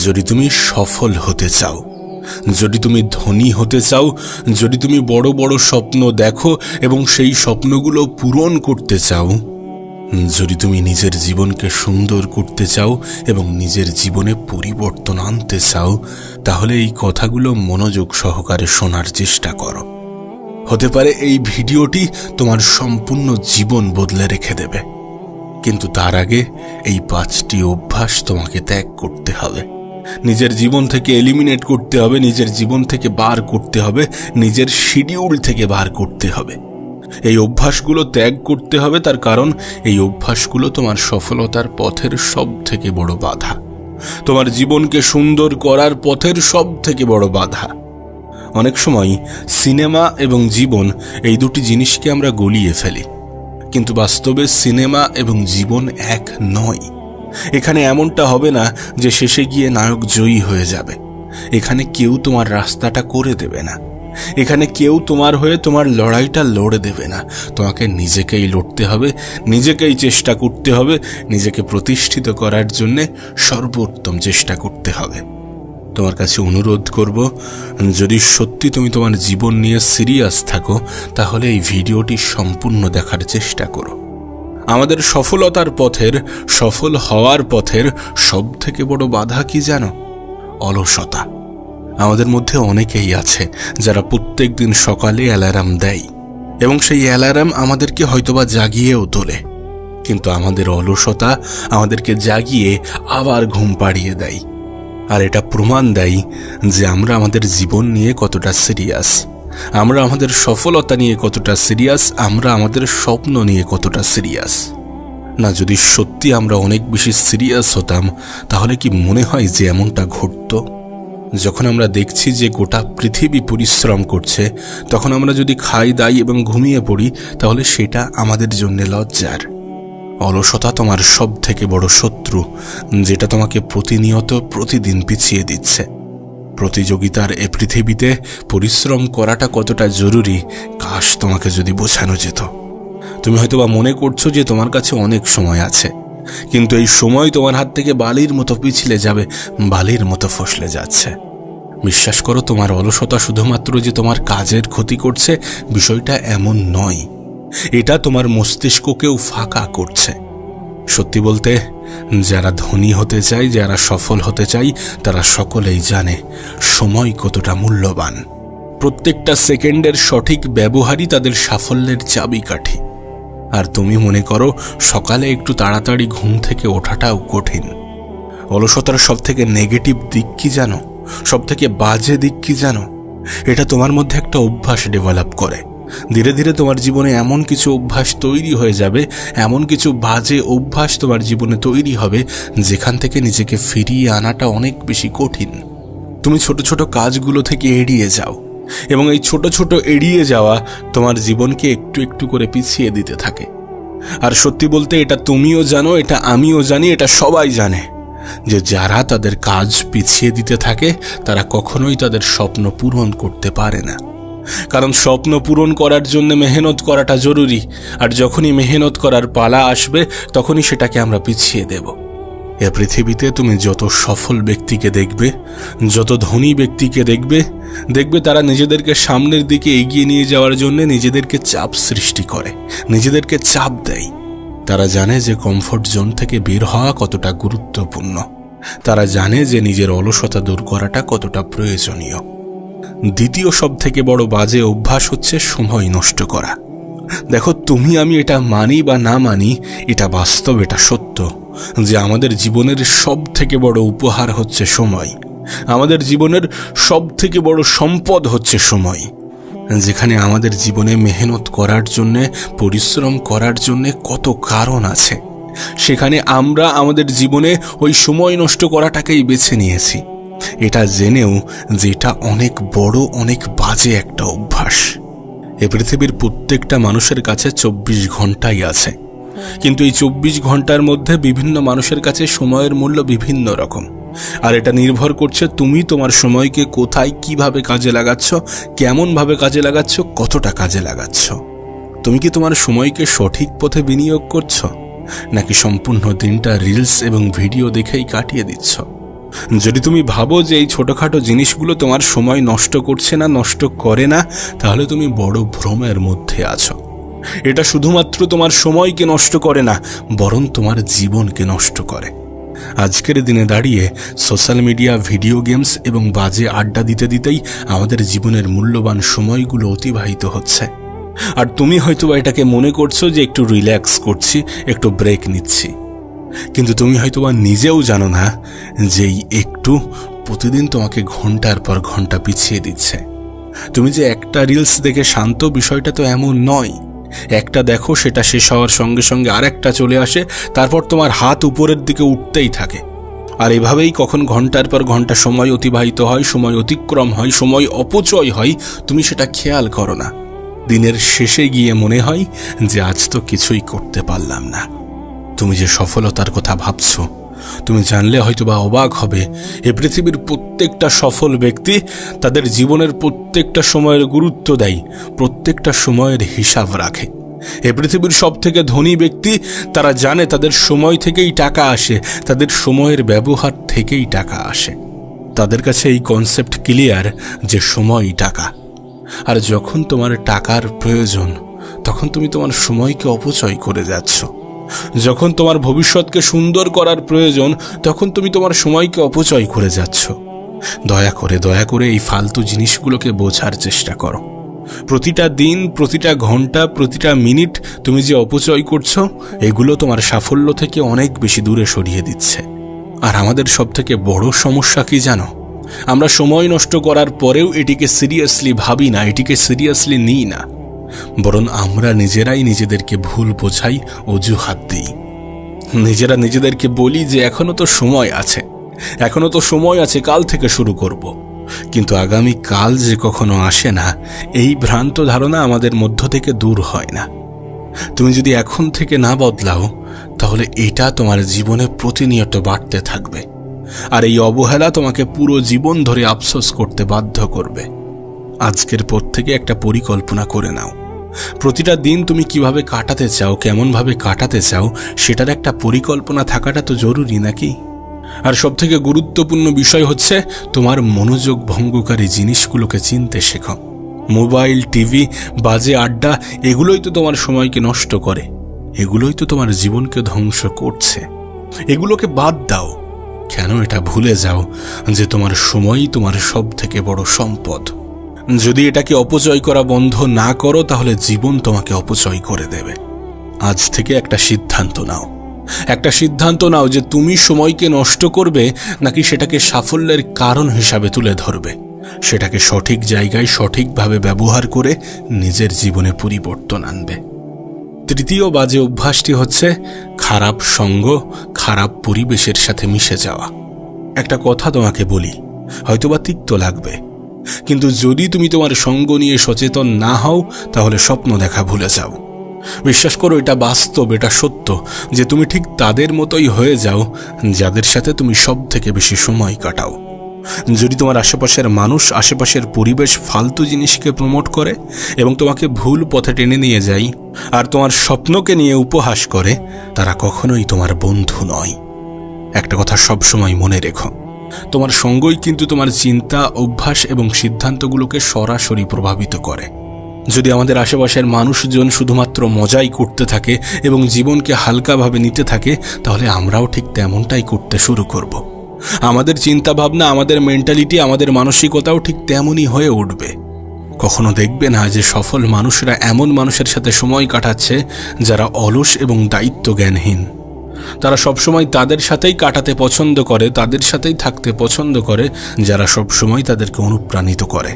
যদি তুমি সফল হতে চাও, যদি তুমি ধনী হতে চাও, যদি তুমি বড় বড় স্বপ্ন দেখো এবং সেই স্বপ্নগুলো পূরণ করতে চাও, যদি তুমি নিজের জীবনকে সুন্দর করতে চাও এবং নিজের জীবনে পরিবর্তন আনতে চাও, তাহলে এই কথাগুলো মনোযোগ সহকারে শোনার চেষ্টা করো। হতে পারে এই ভিডিওটি তোমার সম্পূর্ণ জীবন বদলে রেখে দেবে, কিন্তু তার আগে এই 5টি অভ্যাস তোমাকে ত্যাগ করতে হবে, নিজের জীবন থেকে এলিমিনেট করতে হবে, নিজের জীবন থেকে বার করতে হবে, নিজের শিডিউল থেকে বার করতে হবে। এই অভ্যাসগুলো ত্যাগ করতে হবে, তার কারণ এই অভ্যাসগুলো তোমার সফলতার পথের সব থেকে বড় বাধা, তোমার জীবনকে সুন্দর করার পথের সব থেকে বড় বাধা। অনেক সময় সিনেমা এবং জীবন এই দুটি জিনিসকে আমরা গলিয়ে ফেলি, কিন্তু বাস্তবে সিনেমা এবং জীবন এক নয়। এখানে এমনটা হবে না যে শেষে গিয়ে নায়ক জয়ী হয়ে যাবে। এখানে কেউ তোমার রাস্তাটা করে দেবে না, এখানে কেউ তোমার হয়ে তোমার লড়াইটা লড়ে দেবে না। তোমাকে নিজেকেই লড়তে হবে, নিজেকেই চেষ্টা করতে হবে, নিজেকে প্রতিষ্ঠিত করার জন্যে সর্বোত্তম চেষ্টা করতে হবে। তোমার কাছে অনুরোধ করব, যদি সত্যি তুমি তোমার জীবন নিয়ে সিরিয়াস থাকো, তাহলে এই ভিডিওটি সম্পূর্ণ দেখার চেষ্টা করো। আমাদের সফলতার পথের, সফল হওয়ার পথের সব থেকে বড় বাধা কি জানো? অলসতা। আমাদের মধ্যে অনেকেই আছে যারা প্রত্যেক দিন সকালে অ্যালার্ম দেয় এবং সেই অ্যালার্ম আমাদেরকে হয়তোবা জাগিয়েও তোলে, কিন্তু আমাদের অলসতা আমাদেরকে জাগিয়ে আবার ঘুম পাড়িয়ে দেয়। আর এটা প্রমাণ দেয় যে আমরা আমাদের জীবন নিয়ে কতটা সিরিয়াস, আমরা আমাদের সফলতা নিয়ে কতটা সিরিয়াস, আমরা আমাদের স্বপ্ন নিয়ে কতটা সিরিয়াস। না, যদি সত্যি আমরা অনেক বেশি সিরিয়াস হতাম, তাহলে কি মনে হয় যে এমনটা ঘটত? যখন আমরা দেখছি যে গোটা পৃথিবী পরিশ্রম করছে, তখন আমরা যদি খাই দাই এবং ঘুমিয়ে পড়ি, তাহলে সেটা আমাদের জন্য লজ্জার। অলসতা তোমার সব থেকে বড় শত্রু, যেটা তোমাকে প্রতিনিয়ত প্রতিদিন পিছিয়ে দিচ্ছে। প্রতিযোগিতার এ পৃথিবীতে পরিশ্রম করাটা কতটা জরুরি, কাশ তোমাকে যদি বোঝানো যেত। তুমি হয়তোবা মনে করছো যে তোমার কাছে অনেক সময় আছে, কিন্তু এই সময় তোমার হাত থেকে বালির মতো পিছলে যাবে, বালির মতো ফসলে যাচ্ছে। বিশ্বাস করো, তোমার অলসতা শুধুমাত্র যে তোমার কাজের ক্ষতি করছে, বিষয়টা এমন নয়। এটা তোমার মস্তিষ্ককেও ফাঁকা করছে। সত্যি বলতে, যারা ধনী হতে চায়, যারা সফল হতে চায়, তারা সকলেই জানে সময় কতটা মূল্যবান। প্রত্যেকটা সেকেন্ডের সঠিক ব্যবহারই তাদের সাফল্যের চাবিকাঠি। আর তুমি মনে করো সকালে একটু তাড়াতাড়ি ঘুম থেকে ওঠাটাও কঠিন। অলসতার সব থেকে নেগেটিভ দিক কি জানো? সব থেকে বাজে দিক কি জানো? এটা তোমার মধ্যে একটা অভ্যাস ডেভেলপ করে। ধীরে ধীরে তোমার জীবনে এমন কিছু অভ্যাস তৈরি হয়ে যাবে, এমন কিছু বাজে অভ্যাস তোমার জীবনে তৈরি হবে, যেখান থেকে নিজেকে ফিরিয়ে আনাটা অনেক বেশি কঠিন। তুমি ছোট ছোট কাজগুলো থেকে এড়িয়ে যাও, এবং এই ছোট ছোট এড়িয়ে যাওয়া তোমার জীবনকে একটু একটু করে পিছিয়ে দিতে থাকে। আর সত্যি বলতে, এটা তুমিও জানো, এটা আমিও জানি, এটা সবাই জানে যে যারা তাদের কাজ পিছিয়ে দিতে থাকে, তারা কখনোই তাদের স্বপ্ন পূরণ করতে পারে না। কারণ স্বপ্ন পূরণ করার জন্য মেহনত করাটা জরুরি, আর যখনই মেহনত করার পালা আসবে, তখনই সেটাকে আমরা পিছিয়ে দেব। এ পৃথিবীতে তুমি যত সফল ব্যক্তিকে দেখবে, যত ধনী ব্যক্তিকে দেখবে তারা নিজেদেরকে সামনের দিকে এগিয়ে নিয়ে যাওয়ার জন্য নিজেদেরকে চাপ সৃষ্টি করে, নিজেদেরকে চাপ দেয়। তারা জানে যে কমফোর্ট জোন থেকে বের হওয়া কতটা গুরুত্বপূর্ণ, তারা জানে যে নিজের অলসতা দূর করাটা কতটা প্রয়োজনীয়। দ্বিতীয় সব থেকে বড় বাজে অভ্যাস হচ্ছে সময় নষ্ট করা। দেখো, তুমি আমি এটা মানি বা না মানি, এটা বাস্তব, এটা সত্য যে আমাদের জীবনের সব থেকে বড় উপহার হচ্ছে সময়। আমাদের জীবনের সব থেকে বড় সম্পদ হচ্ছে সময়। যেখানে আমাদের জীবনে মেহনত করার জন্যে, পরিশ্রম করার জন্যে কত কারণ আছে, সেখানে আমরা আমাদের জীবনে ওই সময় নষ্ট করাটাকেই বেছে নিয়েছি, এটা জেনেও যে এটা অনেক বড়, অনেক বাজে একটা অভ্যাস। এ পৃথিবীর প্রত্যেকটা মানুষের কাছে 24 ঘন্টাই আছে, কিন্তু এই 24 ঘন্টার মধ্যে বিভিন্ন মানুষের কাছে সময়ের মূল্য বিভিন্ন রকম। আর এটা নির্ভর করছে তুমি তোমার সময়কে কোথায়, কিভাবে কাজে লাগাচ্ছ, কেমনভাবে কাজে লাগাচ্ছ, কতটা কাজে লাগাচ্ছ। তুমি কি তোমার সময়কে সঠিক পথে বিনিয়োগ করছো, নাকি সম্পূর্ণ দিনটা রিলস এবং ভিডিও দেখেই কাটিয়ে দিচ্ছ? যদি তুমি ভাবো যে এই ছোটখাটো জিনিসগুলো তোমার সময় নষ্ট করছে না, নষ্ট করে না, তাহলে তুমি বড় ভ্রমের মধ্যে আছো। এটা শুধুমাত্র তোমার সময়কে নষ্ট করে না, বরং তোমার জীবনকে নষ্ট করে। আজকের দিনে দাঁড়িয়ে সোশ্যাল মিডিয়া, ভিডিও গেমস এবং বাজে আড্ডা দিতে দিতেই আমাদের জীবনের মূল্যবান সময়গুলো অতিবাহিত হচ্ছে। আর তুমি হয়তো এটাকে মনে করছো যে একটু রিল্যাক্স করছি, একটু ব্রেক নিচ্ছি, কিন্তু তুমি হয়তো নিজেও জানো না যে এই একটু প্রতিদিন তোমাকে ঘন্টার পর ঘন্টা পিছিয়ে দিচ্ছে। তুমি যে একটা রিলস দেখে শান্ত, বিষয়টা তো এমন নয়। একটা দেখো, সেটা শেষ হওয়ার সঙ্গে সঙ্গে আরেকটা চলে আসে, তারপর তোমার হাত উপরের দিকে উঠতেই থাকে। আর এভাবেই কখন ঘন্টার পর ঘন্টা সময় অতিবাহিত হয়, সময় অতিক্রম হয়, সময় অপচয় হয়, তুমি সেটা খেয়াল করো না। দিনের শেষে গিয়ে মনে হয় যে আজ তো কিছুই করতে পারলাম না। তুমি যে সফলতার কথা ভাবছো, তুমি জানলে হয়তোবা অবাক হবে। এ পৃথিবীর প্রত্যেকটা সফল ব্যক্তি তাদের জীবনের প্রত্যেকটা সময়ের গুরুত্ব দেয়, প্রত্যেকটা সময়ের হিসাব রাখে। এ পৃথিবীর সবথেকে ধনী ব্যক্তি, তারা জানে তাদের সময় থেকেই টাকা আসে, তাদের সময়ের ব্যবহার থেকেই টাকা আসে। তাদের কাছে এই কনসেপ্ট ক্লিয়ার যে সময়ই টাকা। আর যখন তোমার টাকার প্রয়োজন, তখন তুমি তোমার সময়কে অপচয় করে যাচ্ছ। যখন তোমার ভবিষ্যৎকে সুন্দর করার প্রয়োজন, তখন তুমি তোমার সময়কে অপচয় করে যাচ্ছ। দয়া করে এই ফালতু জিনিসগুলোকে বোঝার চেষ্টা করো। প্রতিটা দিন, প্রতিটা ঘন্টা, প্রতিটা মিনিট তুমি যে অপচয় করছো, এগুলো তোমার সাফল্য থেকে অনেক বেশি দূরে সরিয়ে দিচ্ছে। আর আমাদের সবথেকে বড় সমস্যা কি জানো? আমরা সময় নষ্ট করার পরেও এটিকে সিরিয়াসলি ভাবি না, এটিকে সিরিয়াসলি নিই না, বরং আমরা নিজেরাই নিজেদেরকে ভুল বোঝাই, অজুহাত দিই। নিজেরা নিজেদেরকে বলি যে এখনো তো সময় আছে, এখনো তো সময় আছে, কাল থেকে শুরু করব। কিন্তু আগামী কাল যে কখনো আসে না, এই ভ্রান্ত ধারণা আমাদের মধ্য থেকে দূর হয় না। তুমি যদি এখন থেকে না বদলাও, তাহলে এটা তোমার জীবনে প্রতিনিয়ত বাড়তে থাকবে। আর এই অবহেলা তোমাকে পুরো জীবন ধরে আফসোস করতে বাধ্য করবে। আজকের পর থেকে একটা পরিকল্পনা করে নাও। প্রতিটা দিন তুমি কিভাবে কাটাতে চাও, কেমনভাবে কাটাতে চাও, সেটার একটা পরিকল্পনা থাকাটা তো জরুরি, নাকি? আর সবথেকে গুরুত্বপূর্ণ বিষয় হচ্ছে তোমার মনোযোগ ভঙ্গকারী জিনিসগুলোকে চিনতে শেখো। মোবাইল, টিভি, বাজে আড্ডা, এগুলোই তো তোমার সময়কে নষ্ট করে, এগুলোই তো তোমার জীবনকে ধ্বংস করছে। এগুলোকে বাদ দাও। কেন এটা ভুলে যাও যে তোমার সময়ই তোমার সব থেকে বড় সম্পদ। যদি এটাকে অপচয় করা বন্ধ না করো, তাহলে জীবন তোমাকে অপচয় করে দেবে। আজ থেকে একটা সিদ্ধান্ত নাও। একটা সিদ্ধান্ত নাও যে তুমি সময়কে নষ্ট করবে, নাকি সেটাকে সাফল্যের কারণ হিসাবে তুলে ধরবে। সেটাকে সঠিক জায়গায় সঠিকভাবে ব্যবহার করে নিজের জীবনে পরিবর্তন আনবে। তৃতীয় বাজে অভ্যাসটি হচ্ছে খারাপ সঙ্গ, খারাপ পরিবেশের সাথে মিশে যাওয়া। একটা কথা তোমাকে বলি, হয়তোবা তিক্ত লাগবে, কিন্তু যদি তুমি তোমার সঙ্গ নিয়ে সচেতন না হও, তাহলে স্বপ্ন দেখা ভুলে যাও। বিশ্বাস করো, এটা বাস্তব, এটা সত্য যে তুমি ঠিক তাদের মতোই হয়ে যাও যাদের সাথে তুমি সব থেকে বেশি সময় কাটাও। যদি তোমার আশেপাশের মানুষ, আশেপাশের পরিবেশ ফালতু জিনিসকে প্রমোট করে এবং তোমাকে ভুল পথে টেনে নিয়ে যায়, আর তোমার স্বপ্নকে নিয়ে উপহাস করে, তারা কখনোই তোমার বন্ধু নয়। একটা কথা সবসময় মনে রেখো, তোমার সঙ্গই কিন্তু তোমার চিন্তা, অভ্যাস এবং সিদ্ধান্তগুলোকে সরাসরি প্রভাবিত করে। যদি আমাদের আশেপাশের মানুষজন শুধুমাত্র মজাই করতে থাকে এবং জীবনকে হালকাভাবে নিতে থাকে, তাহলে আমরাও ঠিক তেমনটাই করতে শুরু করব। আমাদের চিন্তাভাবনা, আমাদের মেন্টালিটি, আমাদের মানসিকতাও ঠিক তেমনই হয়ে উঠবে। কখনো দেখবে না যে সফল মানুষরা এমন মানুষের সাথে সময় কাটাচ্ছে যারা অলস এবং দায়িত্ব জ্ঞানহীন। তারা সবসময় তাদের সাথেই কাটাতে পছন্দ করে, তাদের সাথেই থাকতে পছন্দ করে যারা সবসময় তাদেরকে অনুপ্রাণিত করে।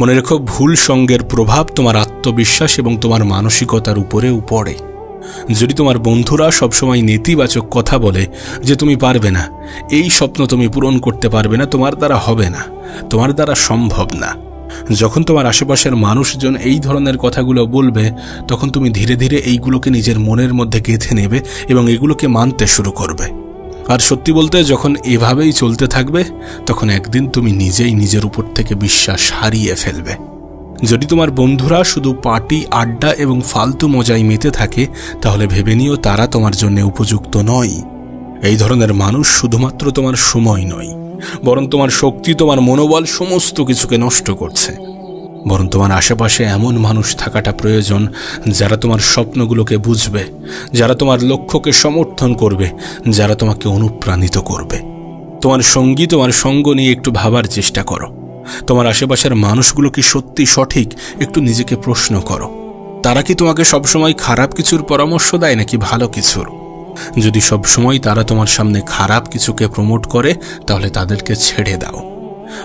মনে রেখো, ভুল সঙ্গের প্রভাব তোমার আত্মবিশ্বাস এবং তোমার মানসিকতার উপরেও পড়ে। যদি তোমার বন্ধুরা সবসময় নেতিবাচক কথা বলে যে তুমি পারবে না, এই স্বপ্ন তুমি পূরণ করতে পারবে না, তোমার দ্বারা হবে না, তোমার দ্বারা সম্ভব না, যখন তোমার আশেপাশের মানুষজন এই ধরনের কথাগুলো বলবে, তখন তুমি ধীরে ধীরে এইগুলোকে নিজের মনের মধ্যে গেঁথে নেবে এবং এগুলোকে মানতে শুরু করবে। আর সত্যি বলতে, যখন এভাবেই চলতে থাকবে, তখন একদিন তুমি নিজেই নিজের উপর থেকে বিশ্বাস হারিয়ে ফেলবে। যদি তোমার বন্ধুরা শুধু পার্টি, আড্ডা এবং ফালতু মজায় মেতে থাকে, তাহলে ভেবে নিও তারা তোমার জন্য উপযুক্ত নয়। এই ধরনের মানুষ শুধুমাত্র তোমার সময় নয়, বরং তোমার শক্তি, তোমার মনোবল সমস্ত কিছুকে নষ্ট করছে। বরং তোমার আশেপাশে এমন মানুষ থাকাটা প্রয়োজন যারা তোমার স্বপ্নগুলোকে বুঝবে, যারা তোমার লক্ষ্যকে সমর্থন করবে, যারা তোমাকে অনুপ্রাণিত করবে। তোমার সঙ্গী, তোমার সঙ্গ নিয়ে একটু ভাবার চেষ্টা করো। তোমার আশেপাশের মানুষগুলো কি সত্যি সঠিক? একটু নিজেকে প্রশ্ন করো। তারা কি তোমাকে সবসময় খারাপ কিছুর পরামর্শ দেয় নাকি ভালো কিছুর? যদি সবসময় তারা তোমার সামনে খারাপ কিছুকে প্রমোট করে, তাহলে তাদেরকে ছেড়ে দাও।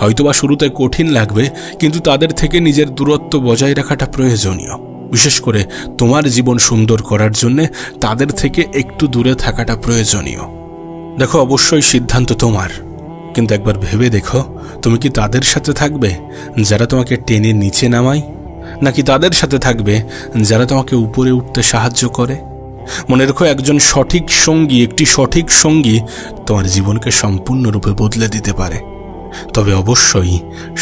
হয়তোবা শুরুতে কঠিন লাগবে, কিন্তু তাদের থেকে নিজের দূরত্ব বজায় রাখাটা প্রয়োজনীয়। বিশেষ করে তোমার জীবন সুন্দর করার জন্য তাদের থেকে একটু দূরে থাকাটা প্রয়োজনীয়। দেখো, অবশ্যই সিদ্ধান্ত তোমার, কিন্তু একবার ভেবে দেখো, তুমি কি তাদের সাথে থাকবে যারা তোমাকে টেনে নিচে নামায়, নাকি তাদের সাথে থাকবে যারা তোমাকে উপরে উঠতে সাহায্য করে? মনে রেখো, একজন সঠিক সঙ্গী, একটি সঠিক সঙ্গী তোমার জীবনকে সম্পূর্ণরূপে বদলে দিতে পারে। তবে অবশ্যই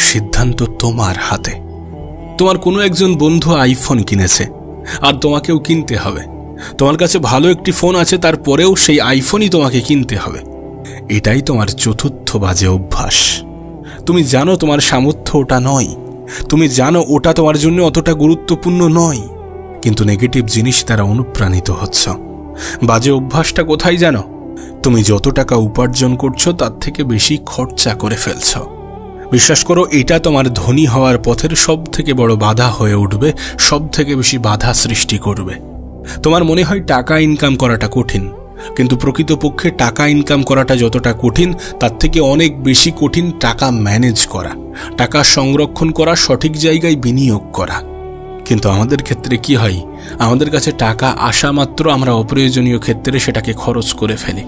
সিদ্ধান্ত তোমার হাতে। তোমার কোনো একজন বন্ধু আইফোন কিনেছে, আর তোমাকেও কিনতে হবে। তোমার কাছে ভালো একটি ফোন আছে, তারপরেও সেই আইফোনই তোমাকে কিনতে হবে। এটাই তোমার চতুর্থ বাজে অভ্যাস। তুমি জানো তোমার সামর্থ্য ওটা নয়, তুমি জানো ওটা তোমার জন্য অতটা গুরুত্বপূর্ণ নয়, কিন্তু নেগেটিভ জিনিস দ্বারা অনুপ্রাণিত হচ্ছ। বাজে অভ্যাসটা কোথায় জানো? তুমি যত টাকা উপার্জন করছো তার থেকে বেশি খরচা করে ফেলছ। বিশ্বাস করো, এটা তোমার ধনী হওয়ার পথের সব থেকে বড় বাধা হয়ে উঠবে, সব থেকে বেশি বাধা সৃষ্টি করবে। তোমার মনে হয় টাকা ইনকাম করাটা কঠিন, কিন্তু প্রকৃতপক্ষে টাকা ইনকাম করাটা যতটা কঠিন, তার থেকে অনেক বেশি কঠিন টাকা ম্যানেজ করা, টাকা সংরক্ষণ করা, সঠিক জায়গায় বিনিয়োগ করা। কিন্তু আমাদের ক্ষেত্রে কি হয়? আমাদের কাছে টাকা আসা মাত্র আমরা অপ্রয়োজনীয় ক্ষেত্রে সেটাকে খরচ করে ফেলি।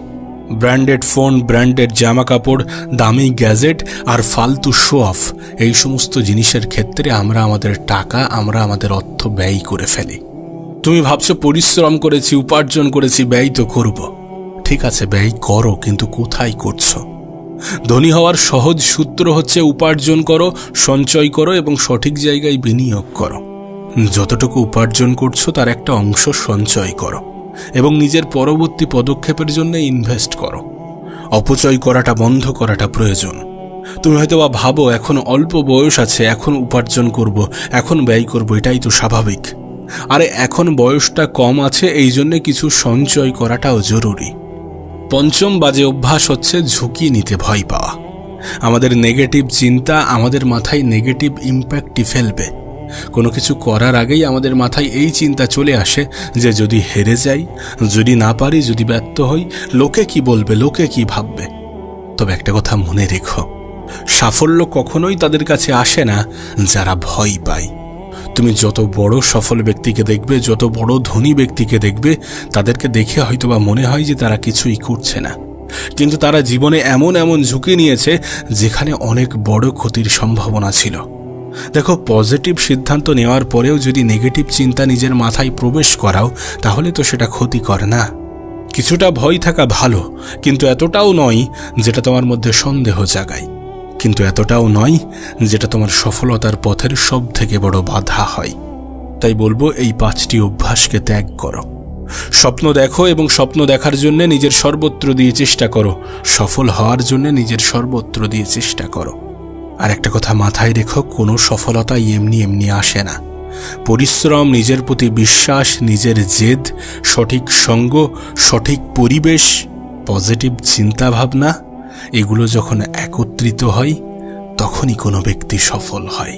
ব্র্যান্ডেড ফোন, ব্র্যান্ডেড জামা কাপড়, দামি গ্যাজেট আর ফালতু শো অফ, এই সমস্ত জিনিসের ক্ষেত্রে আমরা আমাদের টাকা, আমরা আমাদের অর্থ ব্যয় করে ফেলি। তুমি ভাবছো পরিশ্রম করেছি, উপার্জন করেছি, ব্যয় তো করব। ঠিক আছে, ব্যয় করো, কিন্তু কোথায় করছো? ধনী হওয়ার সহজ সূত্র হচ্ছে উপার্জন করো, সঞ্চয় করো এবং সঠিক জায়গায় বিনিয়োগ করো। যতটুকু উপার্জন করছো তার একটা অংশ সঞ্চয় করো এবং নিজের পরবর্তী পদক্ষেপের জন্য ইনভেস্ট করো। অপচয় করাটা বন্ধ করাটা প্রয়োজন। তুমি হয়তো বা ভাবো এখন অল্প বয়স আছে, এখন উপার্জন করব, এখন ব্যয় করব, এটাই তো স্বাভাবিক। আরে এখন বয়সটা কম আছে, এই জন্য কিছু সঞ্চয় করাটাও জরুরি। পঞ্চম বাজে অভ্যাস হচ্ছে ঝুঁকি নিতে ভয় পাওয়া। আমাদের নেগেটিভ চিন্তা আমাদের মাথায় নেগেটিভ ইম্প্যাক্টই ফেলবে। কোনো কিছু করার আগেই আমাদের মাথায় এই চিন্তা চলে আসে যে যদি হেরে যাই, যদি না পারি, যদি ব্যর্থ হই, লোকে কি বলবে, লোকে কি ভাববে। তবে একটা কথা মনে রেখো, সাফল্য কখনোই তাদের কাছে আসে না যারা ভয় পায়। তুমি যত বড় সফল ব্যক্তিকে দেখবে, যত বড় ধনী ব্যক্তিকে দেখবে, তাদেরকে দেখে হয়তোবা মনে হয় যে তারা কিছুই করছে না, কিন্তু তারা জীবনে এমন এমন ঝুঁকি নিয়েছে যেখানে অনেক বড় ক্ষতির সম্ভাবনা ছিল। দেখো, পজিটিভ সিদ্ধান্ত নেওয়ার পরেও যদি নেগেটিভ চিন্তা নিজের মাথায় প্রবেশ করাও, তাহলে তো সেটা ক্ষতিকর না। কিছুটা ভয় থাকা ভালো, কিন্তু এতটাও নয় যেটা তোমার মধ্যে সন্দেহ জাগায়, কিন্তু এতটাও নয় যেটা তোমার সফলতার পথের সব থেকে বড় বাধা হয়। তাই বলবো, এই 5টি অভ্যাসকে ত্যাগ করো। স্বপ্ন দেখো এবং স্বপ্ন দেখার জন্য নিজের সর্বত্র দিয়ে চেষ্টা করো। সফল হওয়ার জন্য নিজের সর্বত্র দিয়ে চেষ্টা করো। আর একটা কথা মাথায় রেখো, কোনো সফলতা এমনি এমনি আসে না। পরিশ্রম, নিজের প্রতি বিশ্বাস, নিজের জেদ, সঠিক সঙ্গ, সঠিক পরিবেশ, পজিটিভ চিন্তাভাবনা, এগুলো যখন একত্রিত হয় তখনই কোনো ব্যক্তি সফল হয়।